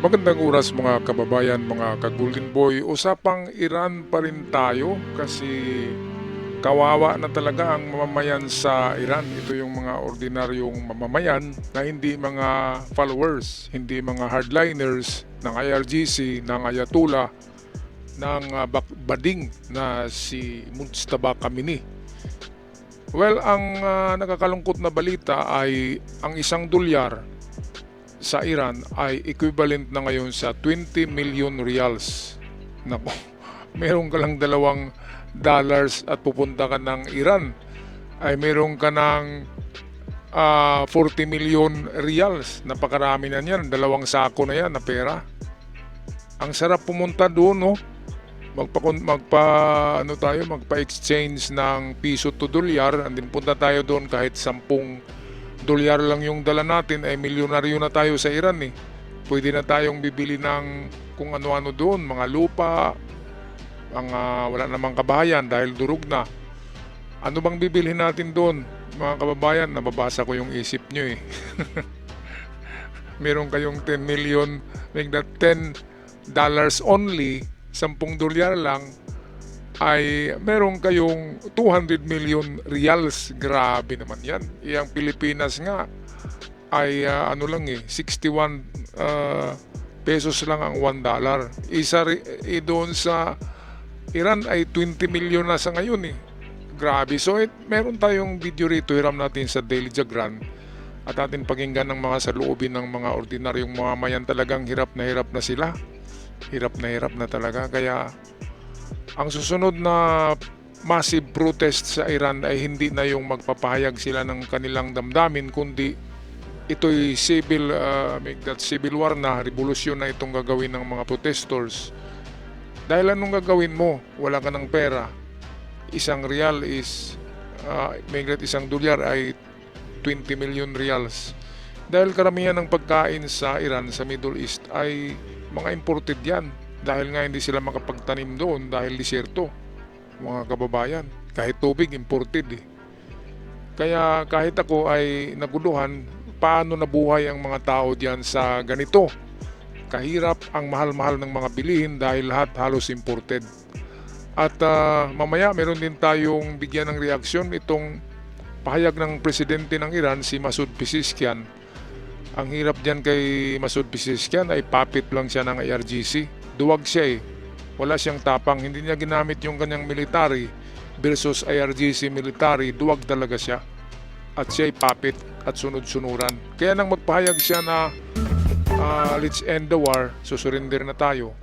Magandang oras mga kababayan, mga ka-Golden Boy. Usapang Iran pa rin tayo kasi kawawa na talaga ang mamamayan sa Iran. Ito yung mga ordinaryong mamamayan na hindi mga followers, hindi mga hardliners ng IRGC, ng Ayatollah, ng bading na si Mujtaba Khamenei. Well, ang nakakalungkot na balita ay ang $1 sa Iran ay equivalent na ngayon sa 20 million reals. Nako, meron ka lang $2 at pupunta ka ng Iran ay meron ka ng 40 million reals. Napakarami na yan, 2 sako na yan na pera. Ang sarap pumunta doon, no? Magpa-exchange ng piso to dolyar, and then punta tayo doon kahit $10 lang yung dala natin, ay milyonaryo na tayo sa Iran eh. Pwede na tayong bibili ng kung ano-ano doon, mga lupa, wala namang kabahayan dahil durog na. Ano bang bibilhin natin doon, mga kababayan? Nababasa ko yung isip nyo eh. Meron kayong 10 million, make that $10 only, $10 lang, ay meron kayong 200 million reals. Grabe naman yan. Iyang Pilipinas nga ay 61 pesos lang ang $1. Doon sa Iran ay 20 million na sa ngayon eh. Grabe. So meron tayong video rito, hiram natin sa Daily Jagran at atin pakinggan ng mga saloobin ng mga ordinaryong mamamayan. Talagang hirap na sila. Hirap na talaga. Kaya ang susunod na massive protest sa Iran ay hindi na yung magpapahayag sila ng kanilang damdamin, kundi ito'y civil war na, revolusyon na itong gagawin ng mga protestors. Dahil anong gagawin mo? Wala ka ng pera. $1 is $1 ay 20 million reals. Dahil karamihan ng pagkain sa Iran, sa Middle East, ay mga imported yan. Dahil nga hindi sila makapagtanim doon dahil disyerto, mga kababayan. Kahit tubig, imported eh. Kaya kahit ako ay naguluhan, paano nabuhay ang mga tao diyan sa ganito? Kahirap, ang mahal-mahal ng mga bilihin dahil lahat halos imported. At mamaya meron din tayong bigyan ng reaksyon itong pahayag ng presidente ng Iran, si Masoud Pezeshkian. Ang hirap diyan kay Masoud Pezeshkian ay puppet lang siya ng IRGC. Duwag siya eh. Wala siyang tapang. Hindi niya ginamit yung kanyang military versus IRGC military. Duwag talaga siya. At siya ay puppet at sunod-sunuran. Kaya nang magpahayag siya na let's end the war, susurrender na tayo,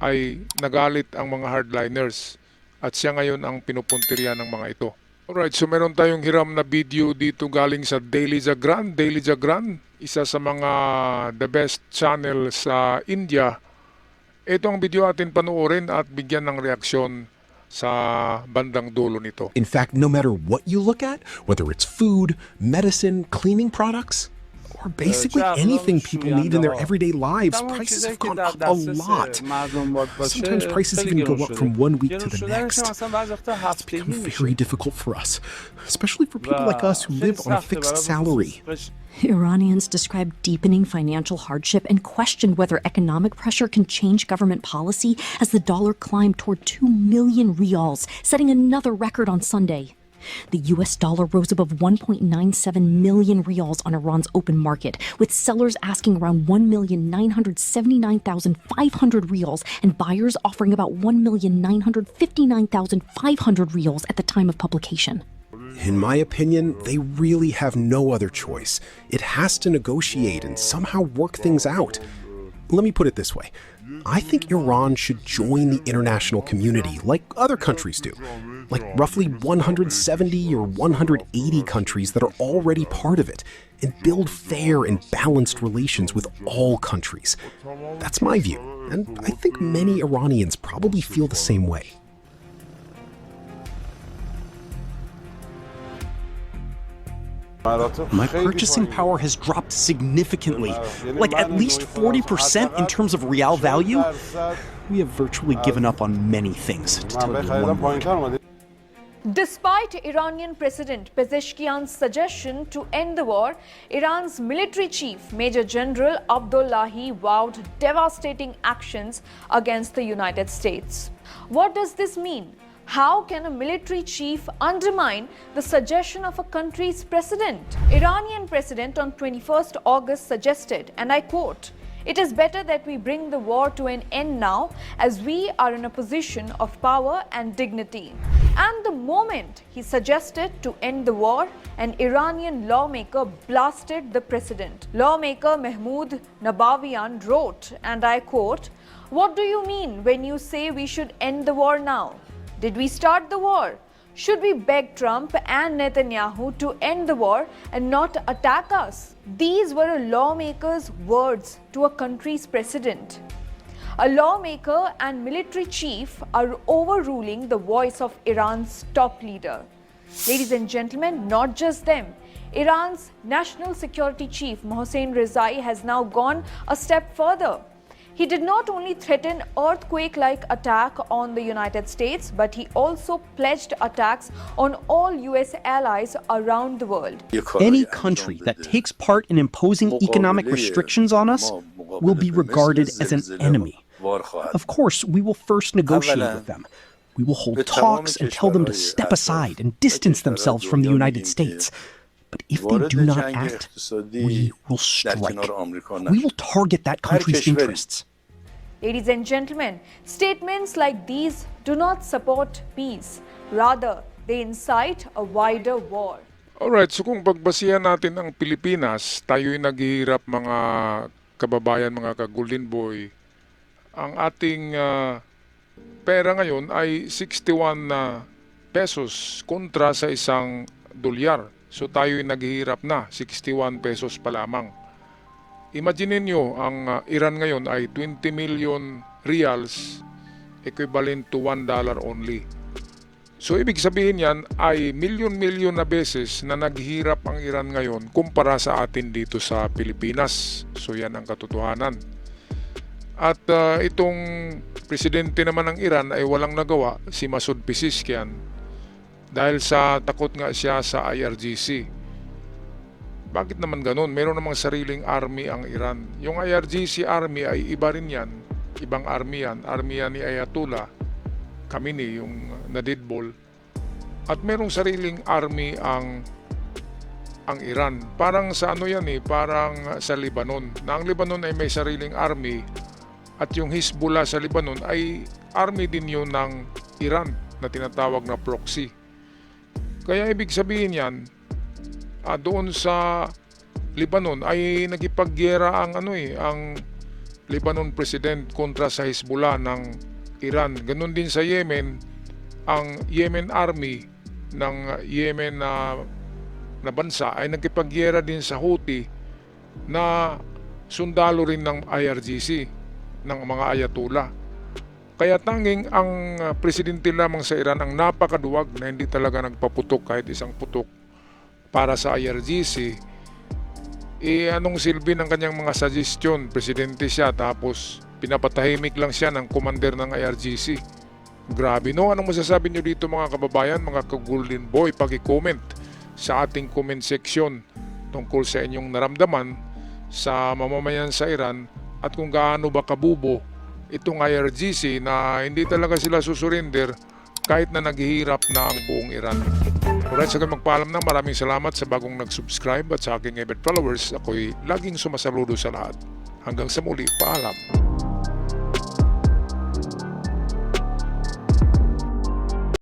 ay nagalit ang mga hardliners. At siya ngayon ang pinupuntirya ng mga ito. Alright, so meron tayong hiram na video dito galing sa Daily Jagran. Daily Jagran, isa sa mga the best channel sa India. Ito ang video atin panoorin at bigyan ng reaksyon sa bandang dulo nito. In fact, no matter what you look at, whether it's food, medicine, cleaning products, or basically anything people need in their everyday lives, prices have gone up a lot. Sometimes prices even go up from one week to the next. It's become very difficult for us, especially for people like us who live on a fixed salary. Iranians described deepening financial hardship and questioned whether economic pressure can change government policy as the dollar climbed toward 2 million rials, setting another record on Sunday. The US dollar rose above 1.97 million rials on Iran's open market, with sellers asking around 1,979,500 rials and buyers offering about 1,959,500 rials at the time of publication. In my opinion, they really have no other choice. It has to negotiate and somehow work things out. Let me put it this way. I think Iran should join the international community like other countries do, like roughly 170 or 180 countries that are already part of it, and build fair and balanced relations with all countries. That's my view, and I think many Iranians probably feel the same way. My purchasing power has dropped significantly, like at least 40% in terms of real value. We have virtually given up on many things, to tell you one word. Despite Iranian President Pezeshkian's suggestion to end the war, Iran's military chief, Major General Abdullahi, vowed devastating actions against the United States. What does this mean? How can a military chief undermine the suggestion of a country's president? Iranian president on 21st August suggested, and I quote, "It is better that we bring the war to an end now, as we are in a position of power and dignity." And the moment he suggested to end the war, an Iranian lawmaker blasted the president. Lawmaker Mahmoud Nabavian wrote, and I quote, "What do you mean when you say we should end the war now? Did we start the war? Should we beg Trump and Netanyahu to end the war and not attack us?" These were a lawmaker's words to a country's president. A lawmaker and military chief are overruling the voice of Iran's top leader. Ladies and gentlemen, not just them. Iran's national security chief Mohsen Rezai has now gone a step further. He did not only threaten earthquake-like attack on the United States, but he also pledged attacks on all US allies around the world. Any country that takes part in imposing economic restrictions on us will be regarded as an enemy. Of course, we will first negotiate with them. We will hold talks and tell them to step aside and distance themselves from the United States. But if they do not act, we will strike. We will target that country's interests. Ladies and gentlemen, statements like these do not support peace. Rather, they incite a wider war. Alright, so kung pagbasihan natin ang Pilipinas, tayo'y naghihirap mga kababayan, mga ka-Golden Boy. Ang ating pera ngayon ay 61 pesos kontra sa isang dolyar. So tayo'y naghihirap na, 61 pesos pa lamang. Imagine nyo, ang Iran ngayon ay 20 million reals, equivalent to $1 only. So ibig sabihin yan ay milyon-milyon na beses na naghihirap ang Iran ngayon kumpara sa atin dito sa Pilipinas. So yan ang katotohanan. At itong presidente naman ng Iran ay walang nagawa, si Masoud Pezeshkian, dahil sa takot nga siya sa IRGC. Bakit naman ganun? Meron namang sariling army ang Iran. Yung IRGC army ay iba rin yan. Ibang army yan. Army yan ni Ayatollah Khamenei, yung nadidbol. At merong sariling army ang Iran. Parang sa ano yan parang sa Lebanon. Na ang Lebanon ay may sariling army at yung Hezbollah sa Lebanon ay army din yun ng Iran na tinatawag na proxy. Kaya ibig sabihin yan, doon sa Lebanon ay nagipagyera ang ang Lebanon president kontra sa Hezbollah ng Iran. Ganon din sa Yemen, ang Yemen army ng Yemen na bansa ay nagipagyera din sa Houthi na sundalo rin ng IRGC, ng mga Ayatollah. Kaya tanging ang presidente lamang sa Iran ang napakaduwag na hindi talaga nagpaputok kahit isang putok para sa IRGC. Anong silbi ng kanyang mga suggestion? Presidente siya tapos pinapatahimik lang siya ng commander ng IRGC. Grabe no? Anong masasabi nyo dito mga kababayan, mga ka-Golden Boy? Paki-comment sa ating comment section tungkol sa inyong naramdaman sa mamamayan sa Iran at kung gaano ba kabubo itong IRGC na hindi talaga sila susurrender kahit na naghihirap na ang buong Iran. Alright, sa magpaalam na, maraming salamat sa bagong nag-subscribe at sa aking avid followers. Ako'y laging sumasaludo sa lahat. Hanggang sa muli, paalam.